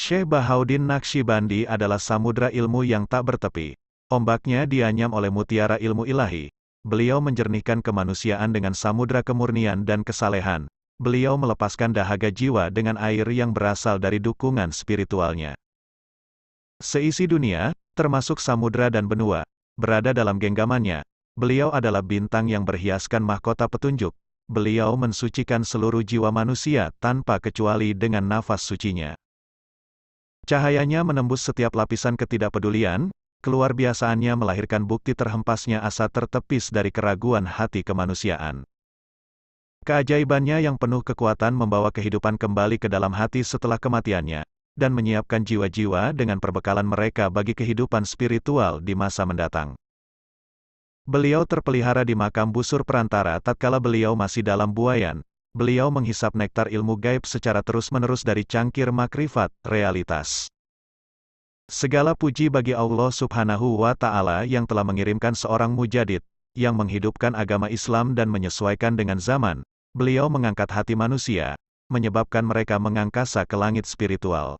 Syekh Bahauddin Naqsyibandi adalah samudra ilmu yang tak bertepi. Ombaknya dianyam oleh mutiara ilmu ilahi. Beliau menjernihkan kemanusiaan dengan samudra kemurnian dan kesalehan. Beliau melepaskan dahaga jiwa dengan air yang berasal dari dukungan spiritualnya. Seisi dunia, termasuk samudra dan benua, berada dalam genggamannya. Beliau adalah bintang yang berhiaskan mahkota petunjuk. Beliau mensucikan seluruh jiwa manusia tanpa kecuali dengan nafas sucinya. Cahayanya menembus setiap lapisan ketidakpedulian, keluar biasaannya melahirkan bukti terhempasnya asa tertepis dari keraguan hati kemanusiaan. Keajaibannya yang penuh kekuatan membawa kehidupan kembali ke dalam hati setelah kematiannya, dan menyiapkan jiwa-jiwa dengan perbekalan mereka bagi kehidupan spiritual di masa mendatang. Beliau terpelihara di makam busur perantara tatkala beliau masih dalam buayan. Beliau menghisap nektar ilmu gaib secara terus-menerus dari cangkir makrifat, realitas. Segala puji bagi Allah Subhanahu wa Ta'ala yang telah mengirimkan seorang mujadid, yang menghidupkan agama Islam dan menyesuaikan dengan zaman. Beliau mengangkat hati manusia, menyebabkan mereka mengangkasa ke langit spiritual.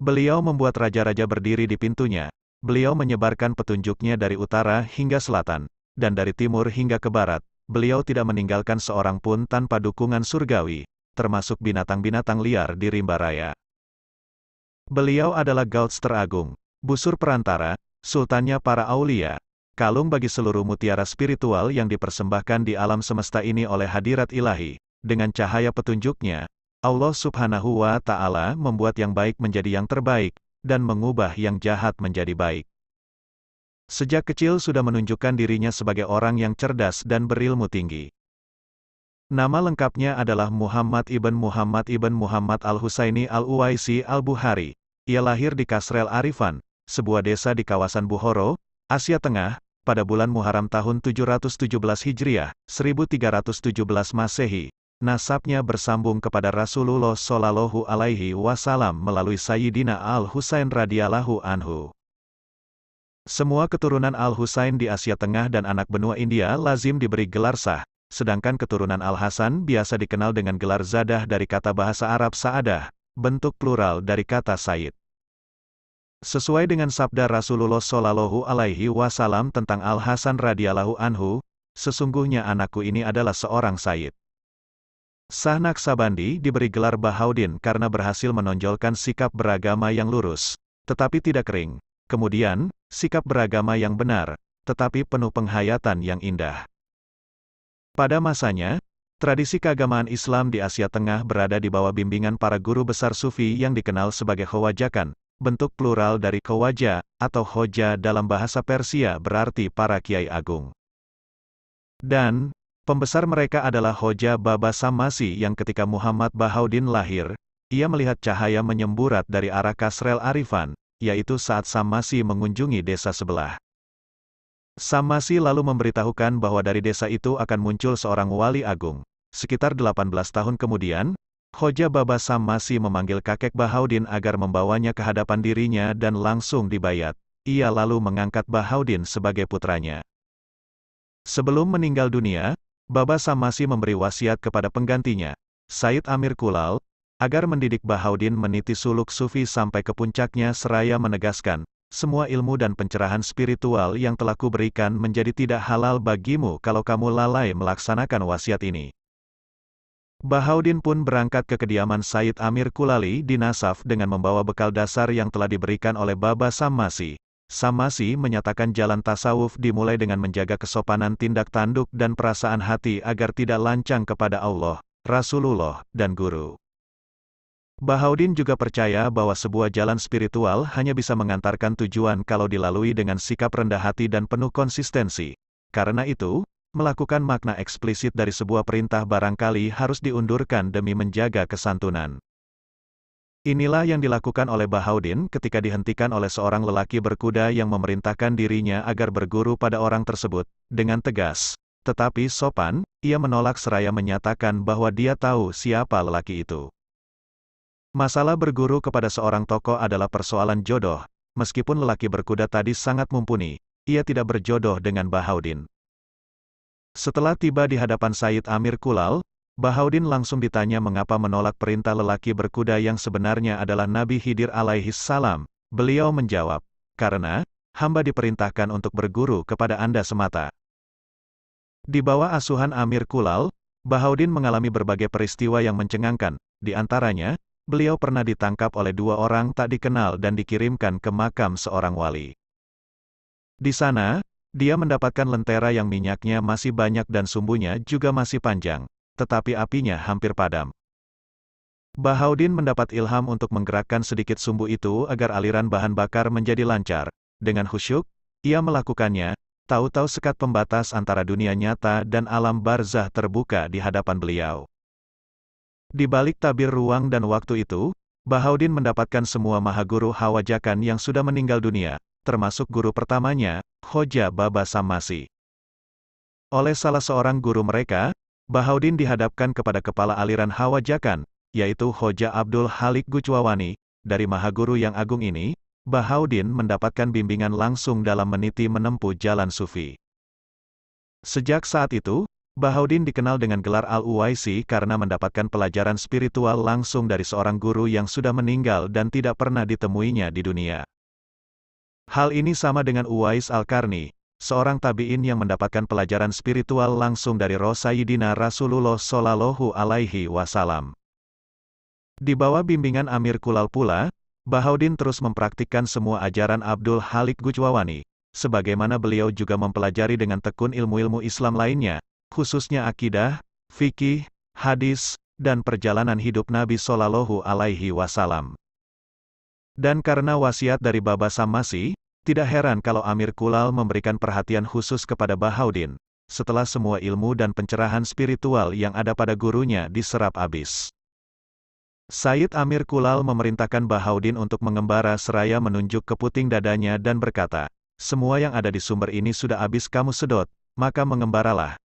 Beliau membuat raja-raja berdiri di pintunya. Beliau menyebarkan petunjuknya dari utara hingga selatan, dan dari timur hingga ke barat. Beliau tidak meninggalkan seorang pun tanpa dukungan surgawi, termasuk binatang-binatang liar di rimba raya. Beliau adalah Gauts teragung, busur perantara, sultannya para aulia, kalung bagi seluruh mutiara spiritual yang dipersembahkan di alam semesta ini oleh hadirat ilahi. Dengan cahaya petunjuknya, Allah Subhanahu wa Ta'ala membuat yang baik menjadi yang terbaik, dan mengubah yang jahat menjadi baik. Sejak kecil sudah menunjukkan dirinya sebagai orang yang cerdas dan berilmu tinggi. Nama lengkapnya adalah Muhammad ibn Muhammad al-Husaini al-Uwaisi al-Bukhari. Ia lahir di Kasrel Arifan, sebuah desa di kawasan Bukhara, Asia Tengah, pada bulan Muharram tahun 717 Hijriah, 1317 Masehi. Nasabnya bersambung kepada Rasulullah Shallallahu Alaihi Wasallam melalui Sayyidina Al-Husain radhiyallahu anhu. Semua keturunan Al-Husain di Asia Tengah dan anak benua India lazim diberi gelar sah, sedangkan keturunan Al-Hasan biasa dikenal dengan gelar Zadah dari kata bahasa Arab Sa'adah, bentuk plural dari kata Sayyid. Sesuai dengan sabda Rasulullah Shallallahu Alaihi Wasallam tentang Al-Hasan radhiyallahu anhu, sesungguhnya anakku ini adalah seorang Sayyid. Syekh Naqsyibandi diberi gelar Bahauddin karena berhasil menonjolkan sikap beragama yang lurus, tetapi tidak kering. Kemudian, sikap beragama yang benar, tetapi penuh penghayatan yang indah. Pada masanya, tradisi keagamaan Islam di Asia Tengah berada di bawah bimbingan para guru besar sufi yang dikenal sebagai khawajakan, bentuk plural dari khawaja, atau hoja dalam bahasa Persia berarti para kiai agung. Dan, pembesar mereka adalah Hoja Baba Sammasi yang ketika Muhammad Bahauddin lahir, ia melihat cahaya menyemburat dari arah Kasrel Arifan, yaitu saat Sammasi mengunjungi desa sebelah. Sammasi lalu memberitahukan bahwa dari desa itu akan muncul seorang wali agung. Sekitar 18 tahun kemudian, Hoja Baba Sammasi memanggil kakek Bahauddin agar membawanya ke hadapan dirinya dan langsung dibayat. Ia lalu mengangkat Bahauddin sebagai putranya. Sebelum meninggal dunia, Baba Sammasi memberi wasiat kepada penggantinya, Said Amir Kulal, agar mendidik Bahauddin meniti suluk sufi sampai ke puncaknya seraya menegaskan, semua ilmu dan pencerahan spiritual yang telah kuberikan menjadi tidak halal bagimu kalau kamu lalai melaksanakan wasiat ini. Bahauddin pun berangkat ke kediaman Said Amir Kulali di Nasaf dengan membawa bekal dasar yang telah diberikan oleh Baba Sammasi. Sammasi menyatakan jalan tasawuf dimulai dengan menjaga kesopanan tindak tanduk dan perasaan hati agar tidak lancang kepada Allah, Rasulullah, dan Guru. Bahauddin juga percaya bahwa sebuah jalan spiritual hanya bisa mengantarkan tujuan kalau dilalui dengan sikap rendah hati dan penuh konsistensi. Karena itu, melakukan makna eksplisit dari sebuah perintah barangkali harus diundurkan demi menjaga kesantunan. Inilah yang dilakukan oleh Bahauddin ketika dihentikan oleh seorang lelaki berkuda yang memerintahkan dirinya agar berguru pada orang tersebut, dengan tegas. Tetapi sopan, ia menolak seraya menyatakan bahwa dia tahu siapa lelaki itu. Masalah berguru kepada seorang tokoh adalah persoalan jodoh. Meskipun lelaki berkuda tadi sangat mumpuni, ia tidak berjodoh dengan Bahauddin. Setelah tiba di hadapan Said Amir Kulal, Bahaudin langsung ditanya mengapa menolak perintah lelaki berkuda yang sebenarnya adalah Nabi Khidir alaihi salam. Beliau menjawab, "Karena hamba diperintahkan untuk berguru kepada Anda semata." Di bawah asuhan Amir Kulal, Bahaudin mengalami berbagai peristiwa yang mencengangkan. Di antaranya, beliau pernah ditangkap oleh dua orang tak dikenal dan dikirimkan ke makam seorang wali. Di sana, dia mendapatkan lentera yang minyaknya masih banyak dan sumbunya juga masih panjang, tetapi apinya hampir padam. Bahaudin mendapat ilham untuk menggerakkan sedikit sumbu itu agar aliran bahan bakar menjadi lancar. Dengan khusyuk, ia melakukannya, tahu-tahu sekat pembatas antara dunia nyata dan alam barzah terbuka di hadapan beliau. Di balik tabir ruang dan waktu itu, Bahaudin mendapatkan semua mahaguru Hawajakan yang sudah meninggal dunia, termasuk guru pertamanya, Khoja Baba Sammasi. Oleh salah seorang guru mereka, Bahaudin dihadapkan kepada kepala aliran Hawajakan, yaitu Khoja Abdul Halik Gujwawani. Dari mahaguru yang agung ini, Bahaudin mendapatkan bimbingan langsung dalam meniti menempuh jalan sufi. Sejak saat itu, Bahaudin dikenal dengan gelar Al-Uwaisi karena mendapatkan pelajaran spiritual langsung dari seorang guru yang sudah meninggal dan tidak pernah ditemuinya di dunia. Hal ini sama dengan Uwais Al-Qarni, seorang tabi'in yang mendapatkan pelajaran spiritual langsung dari Sayyidina Rasulullah Shallallahu Alaihi Wasallam. Di bawah bimbingan Amir Kulal pula, Bahaudin terus mempraktikkan semua ajaran Abdul Halik Gujwawani, sebagaimana beliau juga mempelajari dengan tekun ilmu-ilmu Islam lainnya, khususnya akidah, fikih, hadis, dan perjalanan hidup Nabi Shallallahu Alaihi Wasallam. Dan karena wasiat dari Baba Sammasi, tidak heran kalau Amir Kulal memberikan perhatian khusus kepada Bahaudin, setelah semua ilmu dan pencerahan spiritual yang ada pada gurunya diserap habis. Sayyid Amir Kulal memerintahkan Bahaudin untuk mengembara seraya menunjuk ke puting dadanya dan berkata, "Semua yang ada di sumber ini sudah habis kamu sedot, maka mengembaralah."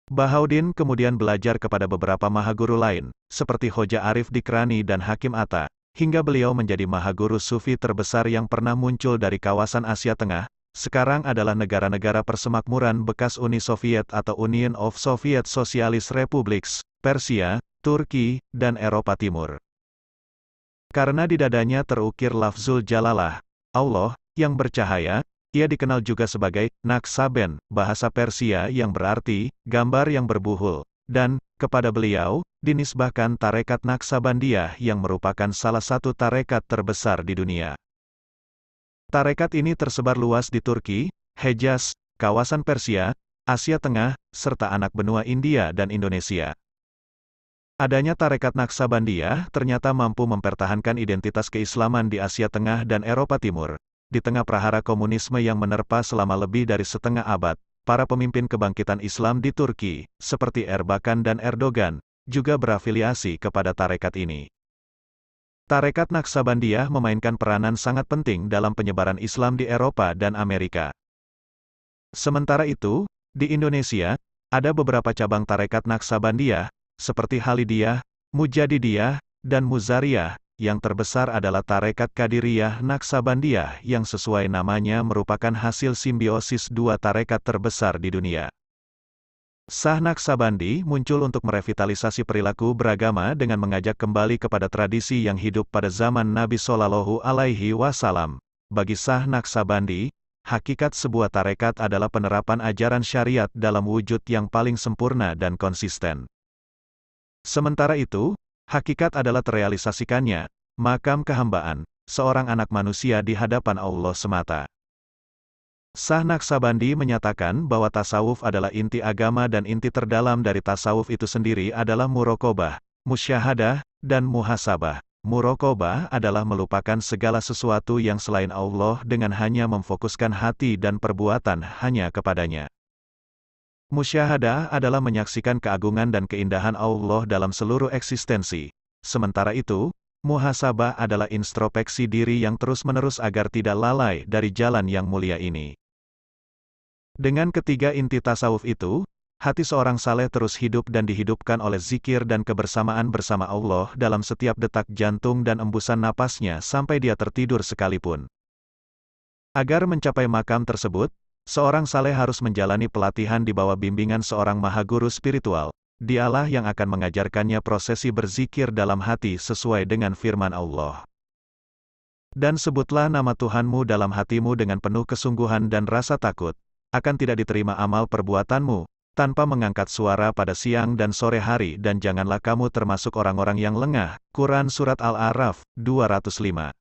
Bahaudin kemudian belajar kepada beberapa mahaguru lain, seperti Khoja Arif Dikrani dan Hakim Atta, hingga beliau menjadi mahaguru sufi terbesar yang pernah muncul dari kawasan Asia Tengah, sekarang adalah negara-negara persemakmuran bekas Uni Soviet atau Union of Soviet Socialist Republics, Persia, Turki, dan Eropa Timur. Karena di dadanya terukir lafzul jalalah, Allah, yang bercahaya, ia dikenal juga sebagai Naksaben, bahasa Persia yang berarti gambar yang berbuhul, dan kepada beliau dinisbahkan tarekat Naksabandiyah yang merupakan salah satu tarekat terbesar di dunia. Tarekat ini tersebar luas di Turki, Hejaz, kawasan Persia, Asia Tengah, serta anak benua India dan Indonesia. Adanya tarekat Naksabandiyah ternyata mampu mempertahankan identitas keislaman di Asia Tengah dan Eropa Timur. Di tengah prahara komunisme yang menerpa selama lebih dari setengah abad, para pemimpin kebangkitan Islam di Turki, seperti Erbakan dan Erdogan, juga berafiliasi kepada tarekat ini. Tarekat Naksabandiyah memainkan peranan sangat penting dalam penyebaran Islam di Eropa dan Amerika. Sementara itu, di Indonesia, ada beberapa cabang tarekat Naksabandiyah, seperti Halidiyah, Mujadidiyah, dan Muzariyah. Yang terbesar adalah tarekat Qadiriyah Naksabandiyah yang sesuai namanya merupakan hasil simbiosis dua tarekat terbesar di dunia. Shah Naksabandi muncul untuk merevitalisasi perilaku beragama dengan mengajak kembali kepada tradisi yang hidup pada zaman Nabi Shallallahu Alaihi Wasallam. Bagi Shah Naksabandi, hakikat sebuah tarekat adalah penerapan ajaran syariat dalam wujud yang paling sempurna dan konsisten. Sementara itu, hakikat adalah terrealisasikannya, makam kehambaan, seorang anak manusia di hadapan Allah semata. Shah Naksabandi menyatakan bahwa tasawuf adalah inti agama dan inti terdalam dari tasawuf itu sendiri adalah muraqabah, musyahadah, dan muhasabah. Muraqabah adalah melupakan segala sesuatu yang selain Allah dengan hanya memfokuskan hati dan perbuatan hanya kepadanya. Musyahadah adalah menyaksikan keagungan dan keindahan Allah dalam seluruh eksistensi. Sementara itu, muhasabah adalah introspeksi diri yang terus-menerus agar tidak lalai dari jalan yang mulia ini. Dengan ketiga inti tasawuf itu, hati seorang saleh terus hidup dan dihidupkan oleh zikir dan kebersamaan bersama Allah dalam setiap detak jantung dan embusan napasnya sampai dia tertidur sekalipun. Agar mencapai makam tersebut, seorang saleh harus menjalani pelatihan di bawah bimbingan seorang mahaguru spiritual, Dialah yang akan mengajarkannya prosesi berzikir dalam hati sesuai dengan firman Allah. Dan sebutlah nama Tuhanmu dalam hatimu dengan penuh kesungguhan dan rasa takut, akan tidak diterima amal perbuatanmu, tanpa mengangkat suara pada siang dan sore hari dan janganlah kamu termasuk orang-orang yang lengah. Quran Surat Al-A'raf, 205.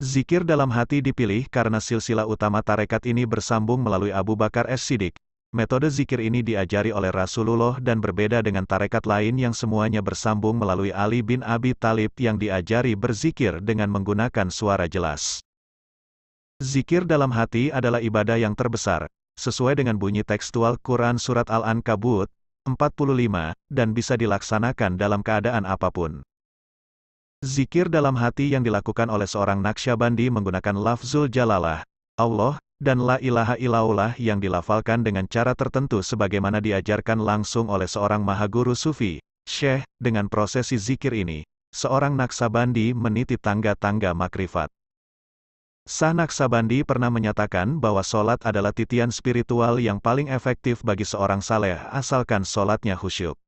Zikir dalam hati dipilih karena silsilah utama tarekat ini bersambung melalui Abu Bakar As-Siddiq. Metode zikir ini diajari oleh Rasulullah dan berbeda dengan tarekat lain yang semuanya bersambung melalui Ali bin Abi Thalib yang diajari berzikir dengan menggunakan suara jelas. Zikir dalam hati adalah ibadah yang terbesar, sesuai dengan bunyi tekstual Quran Surat Al-Ankabut, 45, dan bisa dilaksanakan dalam keadaan apapun. Zikir dalam hati yang dilakukan oleh seorang Naqsyabandi menggunakan lafzul jalalah, Allah, dan la ilaha illallah yang dilafalkan dengan cara tertentu sebagaimana diajarkan langsung oleh seorang mahaguru sufi, syekh. Dengan prosesi zikir ini, seorang Naqsyabandi meniti tangga-tangga makrifat. Sah Naqsyabandi pernah menyatakan bahwa solat adalah titian spiritual yang paling efektif bagi seorang saleh asalkan solatnya khusyuk.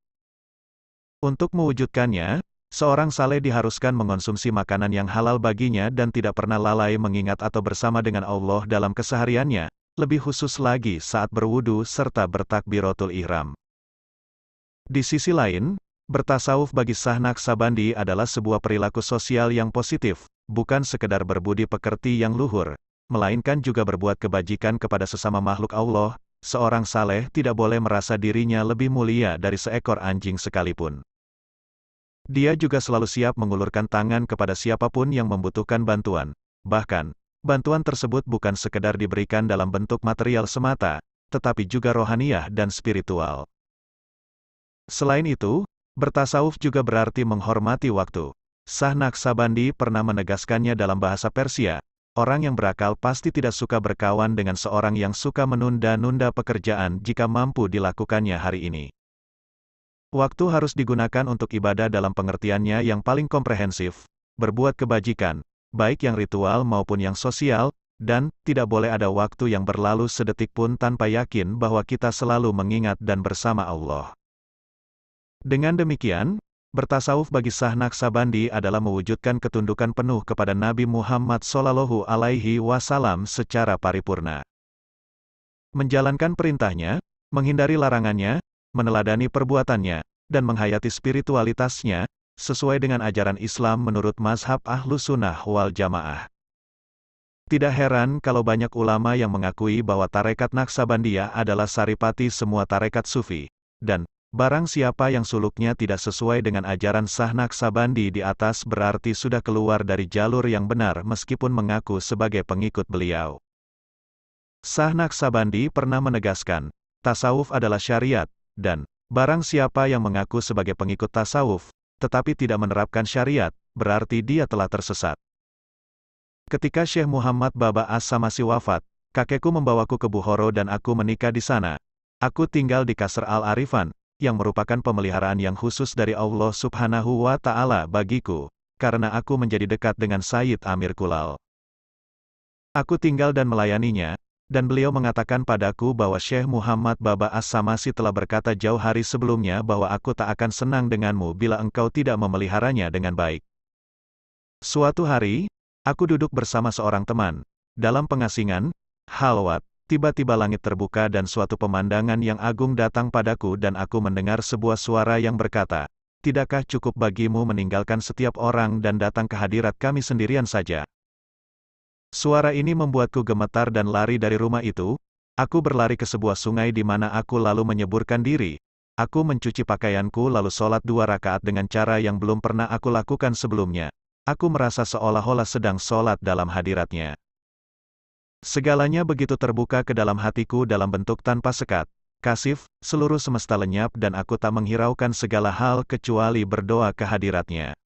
Untuk mewujudkannya, seorang saleh diharuskan mengonsumsi makanan yang halal baginya dan tidak pernah lalai mengingat atau bersama dengan Allah dalam kesehariannya, lebih khusus lagi saat berwudu serta bertakbiratul ihram. Di sisi lain, bertasawuf bagi sah Naqsyabandi adalah sebuah perilaku sosial yang positif, bukan sekedar berbudi pekerti yang luhur, melainkan juga berbuat kebajikan kepada sesama makhluk Allah. Seorang saleh tidak boleh merasa dirinya lebih mulia dari seekor anjing sekalipun. Dia juga selalu siap mengulurkan tangan kepada siapapun yang membutuhkan bantuan. Bahkan, bantuan tersebut bukan sekedar diberikan dalam bentuk material semata, tetapi juga rohaniyah dan spiritual. Selain itu, bertasawuf juga berarti menghormati waktu. Sah Naqsyabandi pernah menegaskannya dalam bahasa Persia, orang yang berakal pasti tidak suka berkawan dengan seorang yang suka menunda-nunda pekerjaan jika mampu dilakukannya hari ini. Waktu harus digunakan untuk ibadah dalam pengertiannya yang paling komprehensif, berbuat kebajikan, baik yang ritual maupun yang sosial, dan tidak boleh ada waktu yang berlalu sedetik pun tanpa yakin bahwa kita selalu mengingat dan bersama Allah. Dengan demikian, bertasawuf bagi sah Naqsyabandi adalah mewujudkan ketundukan penuh kepada Nabi Muhammad SAW secara paripurna. Menjalankan perintahnya, menghindari larangannya, meneladani perbuatannya, dan menghayati spiritualitasnya, sesuai dengan ajaran Islam menurut mazhab Ahlus Sunnah wal Jamaah. Tidak heran kalau banyak ulama yang mengakui bahwa tarekat Naqsyabandiyah adalah saripati semua tarekat sufi, dan barang siapa yang suluknya tidak sesuai dengan ajaran sah Naqsyabandi di atas berarti sudah keluar dari jalur yang benar meskipun mengaku sebagai pengikut beliau. Sah Naqsyabandi pernah menegaskan, tasawuf adalah syariat, dan barang siapa yang mengaku sebagai pengikut tasawuf, tetapi tidak menerapkan syariat, berarti dia telah tersesat. Ketika Syekh Muhammad Baba As-Samasi wafat, kakekku membawaku ke Bukhara dan aku menikah di sana. Aku tinggal di Kasr Al-Arifan, yang merupakan pemeliharaan yang khusus dari Allah Subhanahu wa Ta'ala bagiku, karena aku menjadi dekat dengan Sayyid Amir Kulal. Aku tinggal dan melayaninya, dan beliau mengatakan padaku bahwa Syekh Muhammad Baba As-Samasi telah berkata jauh hari sebelumnya bahwa aku tak akan senang denganmu bila engkau tidak memeliharanya dengan baik. Suatu hari, aku duduk bersama seorang teman. Dalam pengasingan, halwat, tiba-tiba langit terbuka dan suatu pemandangan yang agung datang padaku dan aku mendengar sebuah suara yang berkata, "Tidakkah cukup bagimu meninggalkan setiap orang dan datang ke hadirat kami sendirian saja?" Suara ini membuatku gemetar dan lari dari rumah itu. Aku berlari ke sebuah sungai di mana aku lalu menyeburkan diri. Aku mencuci pakaianku lalu sholat 2 rakaat dengan cara yang belum pernah aku lakukan sebelumnya. Aku merasa seolah-olah sedang sholat dalam hadiratnya. Segalanya begitu terbuka ke dalam hatiku dalam bentuk tanpa sekat, kasif, seluruh semesta lenyap dan aku tak menghiraukan segala hal kecuali berdoa ke hadiratnya.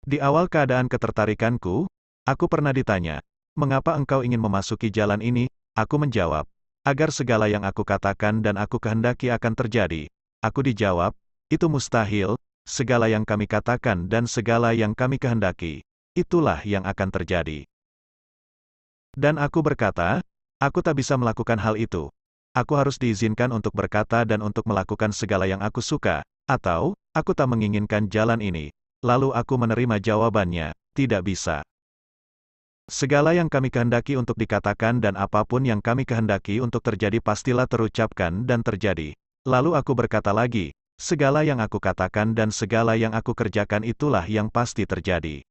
Di awal keadaan ketertarikanku, aku pernah ditanya, "Mengapa engkau ingin memasuki jalan ini?" Aku menjawab, "Agar segala yang aku katakan dan aku kehendaki akan terjadi." Aku dijawab, "Itu mustahil, segala yang kami katakan dan segala yang kami kehendaki, itulah yang akan terjadi." Dan aku berkata, "Aku tak bisa melakukan hal itu." aku harus diizinkan untuk berkata dan untuk melakukan segala yang aku suka, atau, aku tak menginginkan jalan ini. Lalu aku menerima jawabannya, tidak bisa. Segala yang kami kehendaki untuk dikatakan dan apapun yang kami kehendaki untuk terjadi pastilah terucapkan dan terjadi. Lalu aku berkata lagi, segala yang aku katakan dan segala yang aku kerjakan itulah yang pasti terjadi.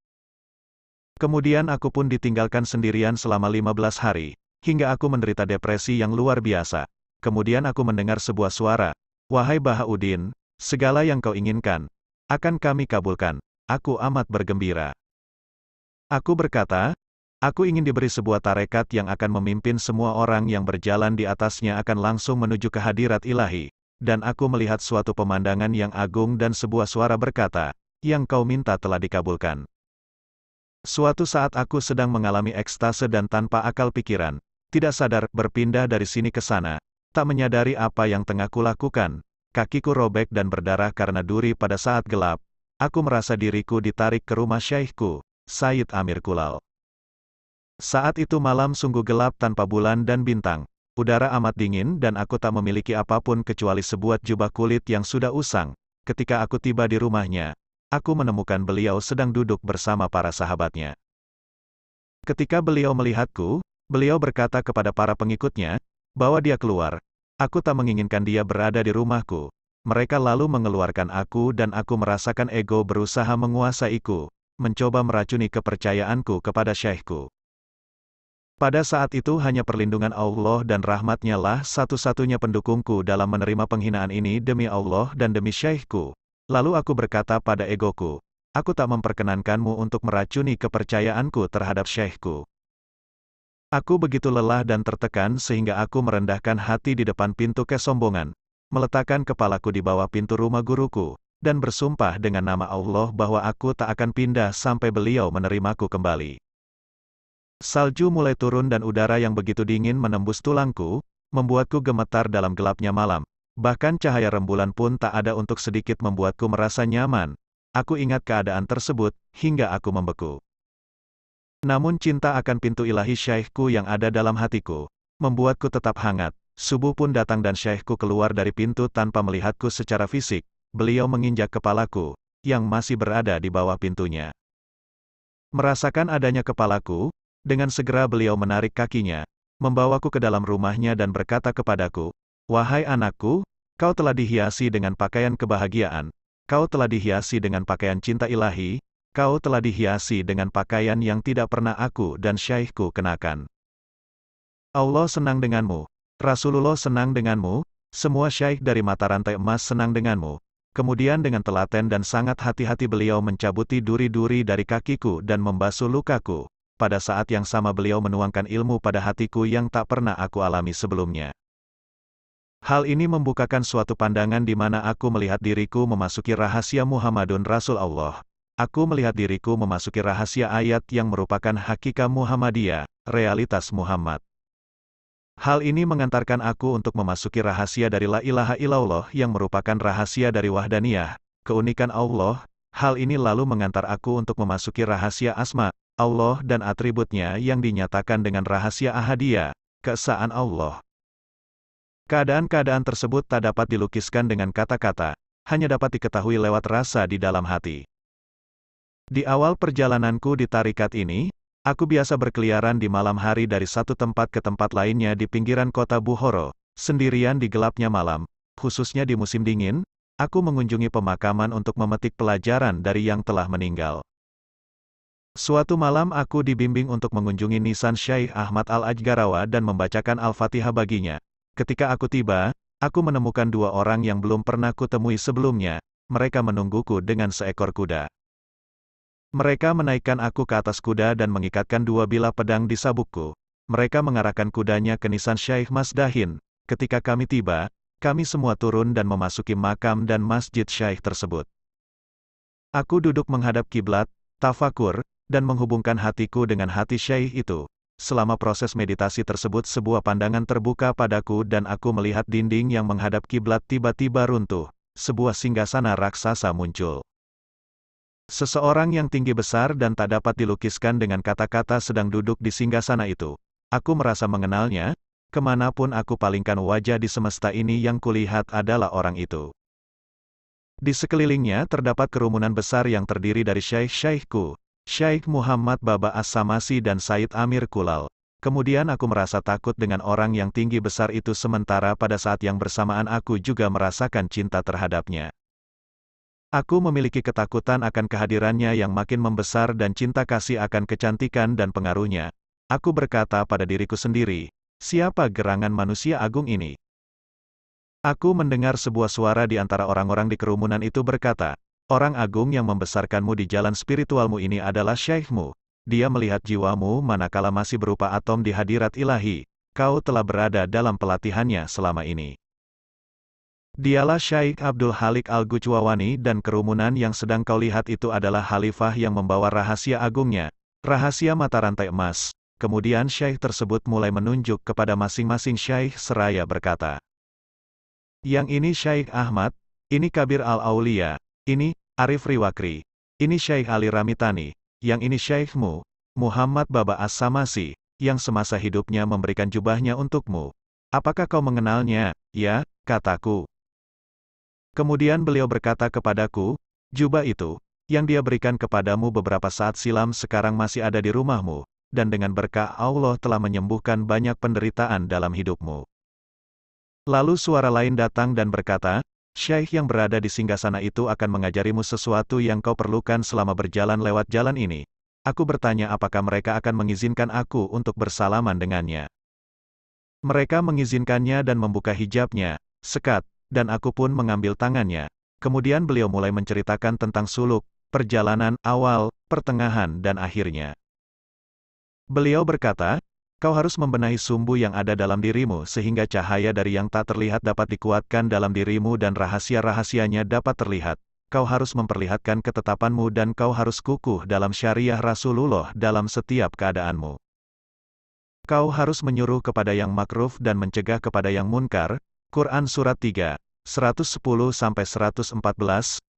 Kemudian aku pun ditinggalkan sendirian selama 15 hari, hingga aku menderita depresi yang luar biasa. Kemudian aku mendengar sebuah suara, "Wahai Bahauddin, segala yang kau inginkan, akan kami kabulkan." Aku amat bergembira. Aku berkata, aku ingin diberi sebuah tarekat yang akan memimpin semua orang yang berjalan di atasnya akan langsung menuju ke hadirat ilahi. Dan aku melihat suatu pemandangan yang agung dan sebuah suara berkata, yang kau minta telah dikabulkan. Suatu saat aku sedang mengalami ekstase dan tanpa akal pikiran, tidak sadar, berpindah dari sini ke sana, tak menyadari apa yang tengah kulakukan, kakiku robek dan berdarah karena duri pada saat gelap, aku merasa diriku ditarik ke rumah syekhku, Sayyid Amir Kulal. Saat itu malam sungguh gelap tanpa bulan dan bintang, udara amat dingin dan aku tak memiliki apapun kecuali sebuah jubah kulit yang sudah usang. Ketika aku tiba di rumahnya, aku menemukan beliau sedang duduk bersama para sahabatnya. Ketika beliau melihatku, beliau berkata kepada para pengikutnya, bahwa dia keluar. Aku tak menginginkan dia berada di rumahku. Mereka lalu mengeluarkan aku dan aku merasakan ego berusaha menguasaiku, mencoba meracuni kepercayaanku kepada syekhku. Pada saat itu hanya perlindungan Allah dan rahmatnya lah satu-satunya pendukungku dalam menerima penghinaan ini demi Allah dan demi syekhku. Lalu aku berkata pada egoku, aku tak memperkenankanmu untuk meracuni kepercayaanku terhadap syekhku. Aku begitu lelah dan tertekan sehingga aku merendahkan hati di depan pintu kesombongan, meletakkan kepalaku di bawah pintu rumah guruku, dan bersumpah dengan nama Allah bahwa aku tak akan pindah sampai beliau menerimaku kembali. Salju mulai turun dan udara yang begitu dingin menembus tulangku, membuatku gemetar dalam gelapnya malam. Bahkan cahaya rembulan pun tak ada untuk sedikit membuatku merasa nyaman. Aku ingat keadaan tersebut, hingga aku membeku. Namun cinta akan pintu ilahi syekhku yang ada dalam hatiku, membuatku tetap hangat. Subuh pun datang dan syekhku keluar dari pintu tanpa melihatku secara fisik. Beliau menginjak kepalaku, yang masih berada di bawah pintunya. Merasakan adanya kepalaku, dengan segera beliau menarik kakinya, membawaku ke dalam rumahnya dan berkata kepadaku, "Wahai anakku, kau telah dihiasi dengan pakaian kebahagiaan, kau telah dihiasi dengan pakaian cinta ilahi, kau telah dihiasi dengan pakaian yang tidak pernah aku dan syekhku kenakan. Allah senang denganmu, Rasulullah senang denganmu, semua syaikh dari mata rantai emas senang denganmu." Kemudian dengan telaten dan sangat hati-hati beliau mencabuti duri-duri dari kakiku dan membasuh lukaku. Pada saat yang sama beliau menuangkan ilmu pada hatiku yang tak pernah aku alami sebelumnya. Hal ini membukakan suatu pandangan di mana aku melihat diriku memasuki rahasia Muhammadun Rasul Allah. Aku melihat diriku memasuki rahasia ayat yang merupakan hakikat Muhammadiyah, realitas Muhammad. Hal ini mengantarkan aku untuk memasuki rahasia dari La ilaha illallah yang merupakan rahasia dari wahdaniyah, keunikan Allah. Hal ini lalu mengantar aku untuk memasuki rahasia asma Allah dan atributnya yang dinyatakan dengan rahasia ahadiyah, keesaan Allah. Keadaan-keadaan tersebut tak dapat dilukiskan dengan kata-kata, hanya dapat diketahui lewat rasa di dalam hati. Di awal perjalananku di tarikat ini, aku biasa berkeliaran di malam hari dari satu tempat ke tempat lainnya di pinggiran kota Bukhara, sendirian di gelapnya malam, khususnya di musim dingin, aku mengunjungi pemakaman untuk memetik pelajaran dari yang telah meninggal. Suatu malam aku dibimbing untuk mengunjungi nisan Syekh Ahmad Al-Ajgarawa dan membacakan Al-Fatihah baginya. Ketika aku tiba, aku menemukan dua orang yang belum pernah kutemui sebelumnya. Mereka menungguku dengan seekor kuda. Mereka menaikkan aku ke atas kuda dan mengikatkan dua bilah pedang di sabukku. Mereka mengarahkan kudanya ke nisan Syekh Masdahin. Ketika kami tiba, kami semua turun dan memasuki makam dan masjid Syekh tersebut. Aku duduk menghadap kiblat, tafakur, dan menghubungkan hatiku dengan hati Syekh itu. Selama proses meditasi tersebut sebuah pandangan terbuka padaku dan aku melihat dinding yang menghadap kiblat tiba-tiba runtuh. Sebuah singgasana raksasa muncul. Seseorang yang tinggi besar dan tak dapat dilukiskan dengan kata-kata sedang duduk di singgasana itu. Aku merasa mengenalnya, Kemanapun aku palingkan wajah di semesta ini yang kulihat adalah orang itu. Di sekelilingnya terdapat kerumunan besar yang terdiri dari syaikh-syaikhku, Syaikh Muhammad Baba As-Samasi dan Said Amir Kulal. Kemudian aku merasa takut dengan orang yang tinggi besar itu sementara pada saat yang bersamaan aku juga merasakan cinta terhadapnya. Aku memiliki ketakutan akan kehadirannya yang makin membesar dan cinta kasih akan kecantikan dan pengaruhnya. Aku berkata pada diriku sendiri, siapa gerangan manusia agung ini? Aku mendengar sebuah suara di antara orang-orang di kerumunan itu berkata, orang agung yang membesarkanmu di jalan spiritualmu ini adalah syekhmu. Dia melihat jiwamu manakala masih berupa atom di hadirat ilahi. Kau telah berada dalam pelatihannya selama ini. Dialah Syaikh Abdul Halik Al-Gujwawani dan kerumunan yang sedang kau lihat itu adalah khalifah yang membawa rahasia agungnya, rahasia mata rantai emas. Kemudian Syaikh tersebut mulai menunjuk kepada masing-masing Syaikh seraya berkata, yang ini Syaikh Ahmad, ini Kabir Al-Aulia, ini Arif Riwakri, ini Syaikh Ali Ramitani, yang ini Syaikh-mu, Muhammad Baba As-Samasi, yang semasa hidupnya memberikan jubahnya untukmu. Apakah kau mengenalnya? Ya, kataku. Kemudian beliau berkata kepadaku, jubah itu, yang dia berikan kepadamu beberapa saat silam sekarang masih ada di rumahmu, dan dengan berkah Allah telah menyembuhkan banyak penderitaan dalam hidupmu. Lalu suara lain datang dan berkata, Syaikh yang berada di singgasana itu akan mengajarimu sesuatu yang kau perlukan selama berjalan lewat jalan ini. Aku bertanya apakah mereka akan mengizinkan aku untuk bersalaman dengannya. Mereka mengizinkannya dan membuka hijabnya, sekat, dan aku pun mengambil tangannya. Kemudian beliau mulai menceritakan tentang suluk, perjalanan, awal, pertengahan dan akhirnya. Beliau berkata, kau harus membenahi sumbu yang ada dalam dirimu sehingga cahaya dari yang tak terlihat dapat dikuatkan dalam dirimu dan rahasia-rahasianya dapat terlihat. Kau harus memperlihatkan ketetapanmu dan kau harus kukuh dalam syariah Rasulullah dalam setiap keadaanmu. Kau harus menyuruh kepada yang makruf dan mencegah kepada yang munkar. Quran Surat 3, 110-114,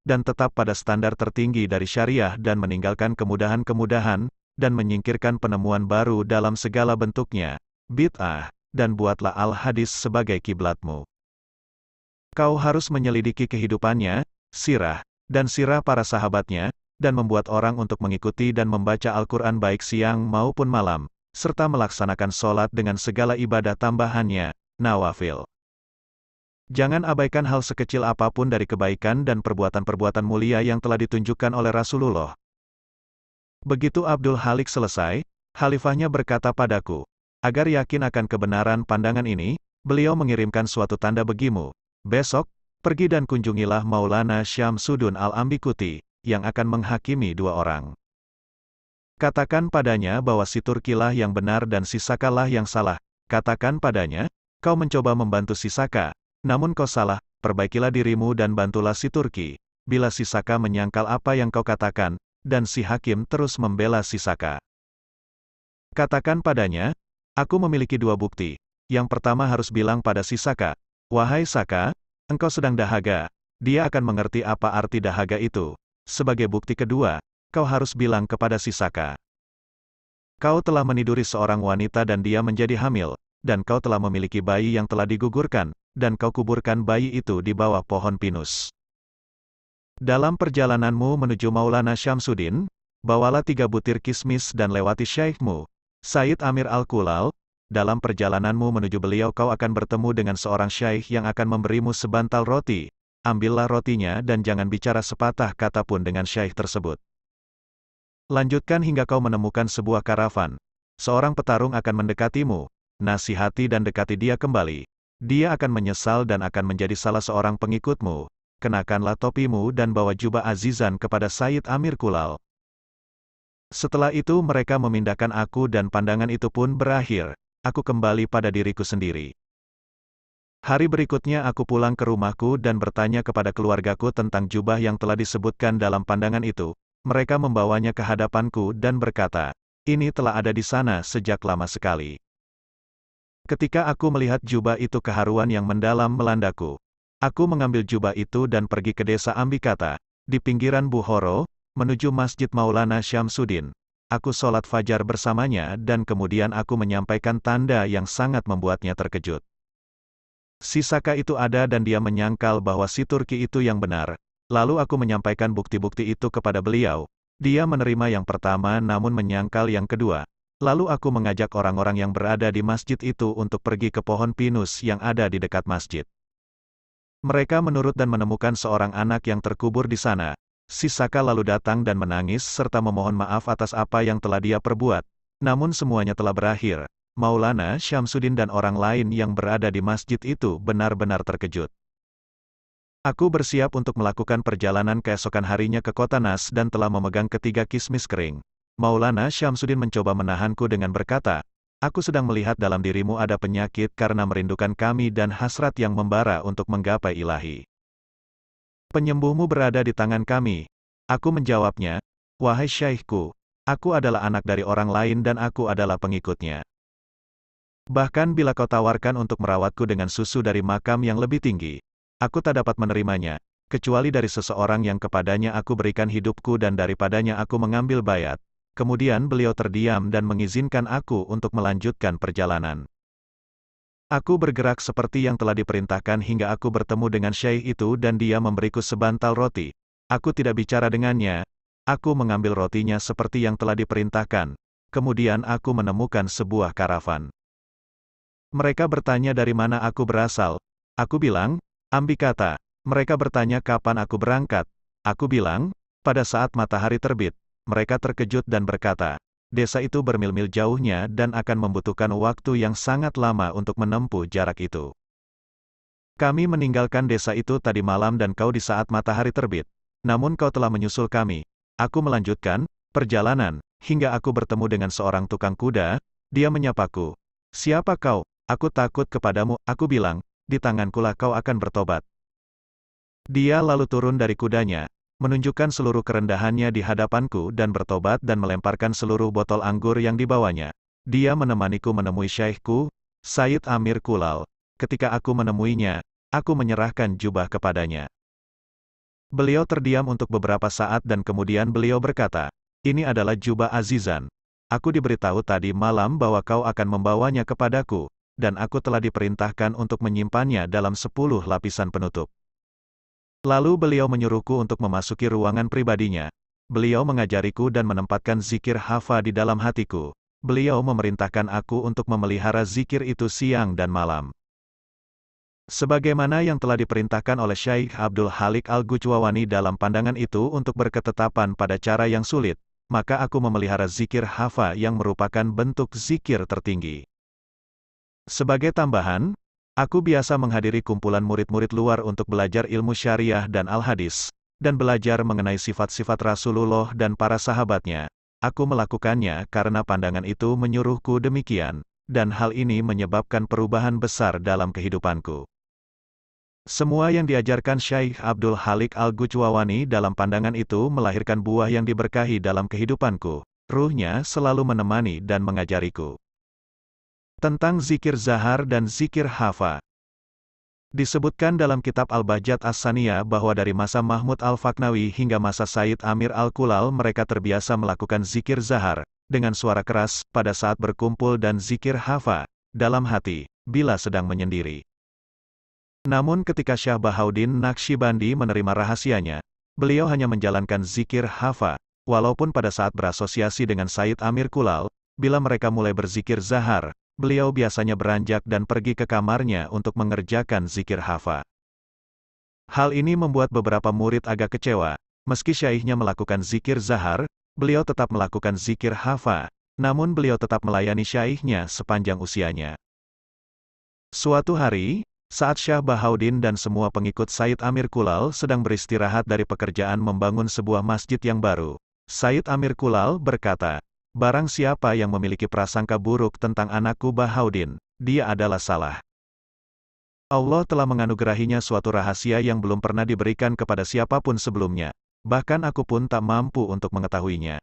dan tetap pada standar tertinggi dari syariah dan meninggalkan kemudahan-kemudahan, dan menyingkirkan penemuan baru dalam segala bentuknya, bid'ah, dan buatlah al-hadis sebagai kiblatmu. Kau harus menyelidiki kehidupannya, sirah, dan sirah para sahabatnya, dan membuat orang untuk mengikuti dan membaca Al-Quran baik siang maupun malam, serta melaksanakan sholat dengan segala ibadah tambahannya, nawafil. Jangan abaikan hal sekecil apapun dari kebaikan dan perbuatan-perbuatan mulia yang telah ditunjukkan oleh Rasulullah. Begitu Abdul Halik selesai, khalifahnya berkata padaku, agar yakin akan kebenaran pandangan ini, beliau mengirimkan suatu tanda bagimu. Besok, pergi dan kunjungilah Maulana Syamsuddin Al-Ambikuti, yang akan menghakimi dua orang. Katakan padanya bahwa si Turkilah yang benar dan si Sakalah yang salah. Katakan padanya, kau mencoba membantu si Saka, namun kau salah, perbaikilah dirimu dan bantulah si Turki. Bila si Saka menyangkal apa yang kau katakan, dan si hakim terus membela si Saka. Katakan padanya, aku memiliki dua bukti. Yang pertama harus bilang pada si Saka, wahai Saka, engkau sedang dahaga. Dia akan mengerti apa arti dahaga itu. Sebagai bukti kedua, kau harus bilang kepada si Saka, kau telah meniduri seorang wanita dan dia menjadi hamil, dan kau telah memiliki bayi yang telah digugurkan, dan kau kuburkan bayi itu di bawah pohon pinus. Dalam perjalananmu menuju Maulana Syamsuddin, bawalah 3 butir kismis dan lewati Syaikh-mu, Said Amir Al-Kulal. Dalam perjalananmu menuju beliau kau akan bertemu dengan seorang syaikh yang akan memberimu sebantal roti. Ambillah rotinya dan jangan bicara sepatah kata pun dengan syaikh tersebut. Lanjutkan hingga kau menemukan sebuah karavan. Seorang petarung akan mendekatimu. Nasihati dan dekati dia kembali. Dia akan menyesal dan akan menjadi salah seorang pengikutmu. Kenakanlah topimu dan bawa jubah azizan kepada Said Amir Kulal. Setelah itu mereka memindahkan aku dan pandangan itu pun berakhir. Aku kembali pada diriku sendiri. Hari berikutnya aku pulang ke rumahku dan bertanya kepada keluargaku tentang jubah yang telah disebutkan dalam pandangan itu. Mereka membawanya ke hadapanku dan berkata, ini telah ada di sana sejak lama sekali. Ketika aku melihat jubah itu keharuan yang mendalam melandaku. Aku mengambil jubah itu dan pergi ke desa Ambikata, di pinggiran Buhoro, menuju Masjid Maulana Syamsuddin. aku sholat fajar bersamanya dan kemudian aku menyampaikan tanda yang sangat membuatnya terkejut. Si Saka itu ada dan dia menyangkal bahwa si Turki itu yang benar. Lalu aku menyampaikan bukti-bukti itu kepada beliau. Dia menerima yang pertama namun menyangkal yang kedua. Lalu aku mengajak orang-orang yang berada di masjid itu untuk pergi ke pohon pinus yang ada di dekat masjid. Mereka menurut dan menemukan seorang anak yang terkubur di sana. Si Saka lalu datang dan menangis serta memohon maaf atas apa yang telah dia perbuat. Namun semuanya telah berakhir. Maulana Syamsuddin dan orang lain yang berada di masjid itu benar-benar terkejut. Aku bersiap untuk melakukan perjalanan keesokan harinya ke kota Nas dan telah memegang ketiga kismis kering. Maulana Syamsuddin mencoba menahanku dengan berkata, "Aku sedang melihat dalam dirimu ada penyakit karena merindukan kami dan hasrat yang membara untuk menggapai ilahi. Penyembuhmu berada di tangan kami." Aku menjawabnya, "Wahai syekhku, aku adalah anak dari orang lain dan aku adalah pengikutnya. Bahkan bila kau tawarkan untuk merawatku dengan susu dari makam yang lebih tinggi, aku tak dapat menerimanya, kecuali dari seseorang yang kepadanya aku berikan hidupku dan daripadanya aku mengambil bayat." Kemudian beliau terdiam dan mengizinkan aku untuk melanjutkan perjalanan. Aku bergerak seperti yang telah diperintahkan hingga aku bertemu dengan syekh itu dan dia memberiku sebantal roti. Aku tidak bicara dengannya. Aku mengambil rotinya seperti yang telah diperintahkan. Kemudian aku menemukan sebuah karavan. Mereka bertanya dari mana aku berasal. Aku bilang, Ambikata. Mereka bertanya kapan aku berangkat. Aku bilang, pada saat matahari terbit. Mereka terkejut dan berkata, desa itu bermil-mil jauhnya dan akan membutuhkan waktu yang sangat lama untuk menempuh jarak itu. Kami meninggalkan desa itu tadi malam dan kau di saat matahari terbit. Namun kau telah menyusul kami. Aku melanjutkan perjalanan, hingga aku bertemu dengan seorang tukang kuda. Dia menyapaku. Siapa kau? Aku takut kepadamu. Aku bilang, di tangankulah kau akan bertobat. Dia lalu turun dari kudanya, menunjukkan seluruh kerendahannya di hadapanku dan bertobat dan melemparkan seluruh botol anggur yang dibawanya. Dia menemaniku menemui syekhku, Sayyid Amir Kulal. Ketika aku menemuinya, aku menyerahkan jubah kepadanya. Beliau terdiam untuk beberapa saat dan kemudian beliau berkata, ini adalah jubah Azizan. Aku diberitahu tadi malam bahwa kau akan membawanya kepadaku, dan aku telah diperintahkan untuk menyimpannya dalam 10 lapisan penutup. Lalu beliau menyuruhku untuk memasuki ruangan pribadinya. Beliau mengajariku dan menempatkan zikir hafa di dalam hatiku. Beliau memerintahkan aku untuk memelihara zikir itu siang dan malam. Sebagaimana yang telah diperintahkan oleh Syekh Abdul Halik Al-Gujwawani dalam pandangan itu untuk berketetapan pada cara yang sulit, maka aku memelihara zikir hafa yang merupakan bentuk zikir tertinggi. Sebagai tambahan, aku biasa menghadiri kumpulan murid-murid luar untuk belajar ilmu syariah dan al-hadis, dan belajar mengenai sifat-sifat Rasulullah dan para sahabatnya. Aku melakukannya karena pandangan itu menyuruhku demikian, dan hal ini menyebabkan perubahan besar dalam kehidupanku. Semua yang diajarkan Syekh Abdul Halik Al-Gujwawani dalam pandangan itu melahirkan buah yang diberkahi dalam kehidupanku. Ruhnya selalu menemani dan mengajariku. Tentang zikir zahar dan zikir hafa. Disebutkan dalam kitab Al-Bahjat As-Saniyah bahwa dari masa Mahmud Al-Faknawi hingga masa Sayyid Amir Al-Kulal mereka terbiasa melakukan zikir zahar, dengan suara keras, pada saat berkumpul dan zikir hafa, dalam hati, bila sedang menyendiri. Namun ketika Syah Bahauddin Naqsyibandi menerima rahasianya, beliau hanya menjalankan zikir hafa, walaupun pada saat berasosiasi dengan Sayyid Amir Kulal, bila mereka mulai berzikir zahar, beliau biasanya beranjak dan pergi ke kamarnya untuk mengerjakan zikir hafa. Hal ini membuat beberapa murid agak kecewa. Meski syaikhnya melakukan zikir zahar, beliau tetap melakukan zikir hafa, namun beliau tetap melayani syaikhnya sepanjang usianya. Suatu hari, saat Syah Bahauddin dan semua pengikut Sayyid Amir Kulal sedang beristirahat dari pekerjaan membangun sebuah masjid yang baru, Sayyid Amir Kulal berkata, barang siapa yang memiliki prasangka buruk tentang anakku Bahauddin, dia adalah salah. Allah telah menganugerahinya suatu rahasia yang belum pernah diberikan kepada siapapun sebelumnya, bahkan aku pun tak mampu untuk mengetahuinya.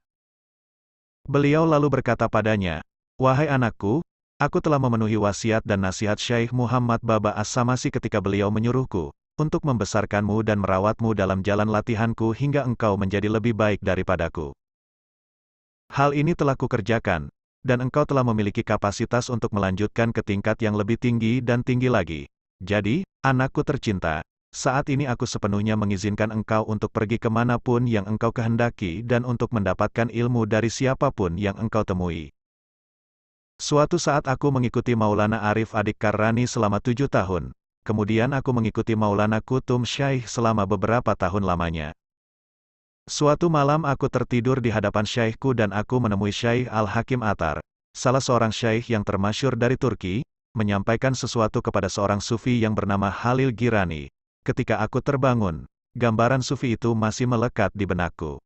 Beliau lalu berkata padanya, wahai anakku, aku telah memenuhi wasiat dan nasihat Syekh Muhammad Baba As-Samasi ketika beliau menyuruhku, untuk membesarkanmu dan merawatmu dalam jalan latihanku hingga engkau menjadi lebih baik daripadaku. Hal ini telah kukerjakan, dan engkau telah memiliki kapasitas untuk melanjutkan ke tingkat yang lebih tinggi dan tinggi lagi. Jadi, anakku tercinta, saat ini aku sepenuhnya mengizinkan engkau untuk pergi kemanapun yang engkau kehendaki dan untuk mendapatkan ilmu dari siapapun yang engkau temui. Suatu saat aku mengikuti Maulana Arif Adik Karrani selama 7 tahun, kemudian aku mengikuti Maulana Kutum Syaikh selama beberapa tahun lamanya. Suatu malam aku tertidur di hadapan syaikh-ku dan aku menemui Syekh Al-Hakim Attar, salah seorang syaikh yang termasyhur dari Turki, menyampaikan sesuatu kepada seorang sufi yang bernama Halil Girani. Ketika aku terbangun, gambaran sufi itu masih melekat di benakku.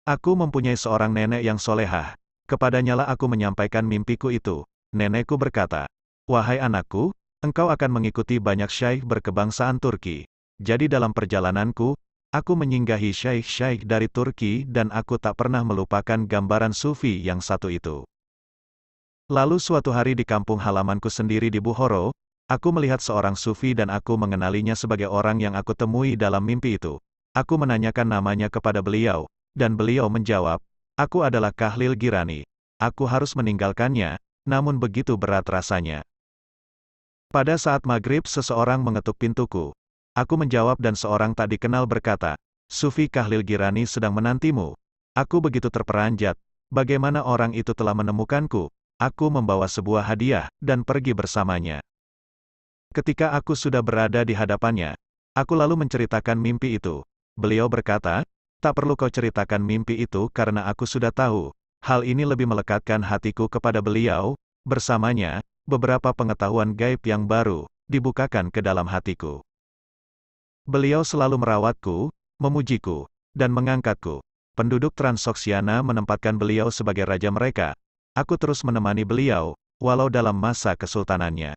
Aku mempunyai seorang nenek yang solehah. Kepadanya lah aku menyampaikan mimpiku itu. Nenekku berkata, "Wahai anakku, engkau akan mengikuti banyak syaikh berkebangsaan Turki. Jadi dalam perjalananku, aku menyinggahi syaikh-syaikh dari Turki dan aku tak pernah melupakan gambaran sufi yang satu itu." Lalu suatu hari di kampung halamanku sendiri di Bukhara, aku melihat seorang sufi dan aku mengenalinya sebagai orang yang aku temui dalam mimpi itu. Aku menanyakan namanya kepada beliau, dan beliau menjawab, "Aku adalah Khalil Girani. Aku harus meninggalkannya, namun begitu berat rasanya." Pada saat maghrib seseorang mengetuk pintuku. Aku menjawab dan seorang tak dikenal berkata, "Sufi Khalil Girani sedang menantimu." Aku begitu terperanjat, bagaimana orang itu telah menemukanku. Aku membawa sebuah hadiah, dan pergi bersamanya. Ketika aku sudah berada di hadapannya, aku lalu menceritakan mimpi itu. Beliau berkata, "Tak perlu kau ceritakan mimpi itu karena aku sudah tahu." Hal ini lebih melekatkan hatiku kepada beliau. Bersamanya, beberapa pengetahuan gaib yang baru dibukakan ke dalam hatiku. Beliau selalu merawatku, memujiku, dan mengangkatku. Penduduk Transoksiana menempatkan beliau sebagai raja mereka. Aku terus menemani beliau, walau dalam masa kesultanannya.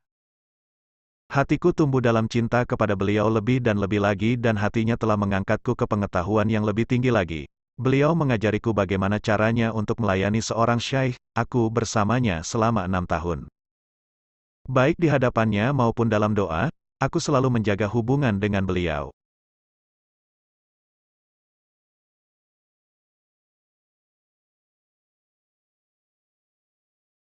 Hatiku tumbuh dalam cinta kepada beliau lebih dan lebih lagi dan hatinya telah mengangkatku ke pengetahuan yang lebih tinggi lagi. Beliau mengajariku bagaimana caranya untuk melayani seorang syaikh, aku bersamanya selama 6 tahun. Baik di hadapannya maupun dalam doa, aku selalu menjaga hubungan dengan beliau.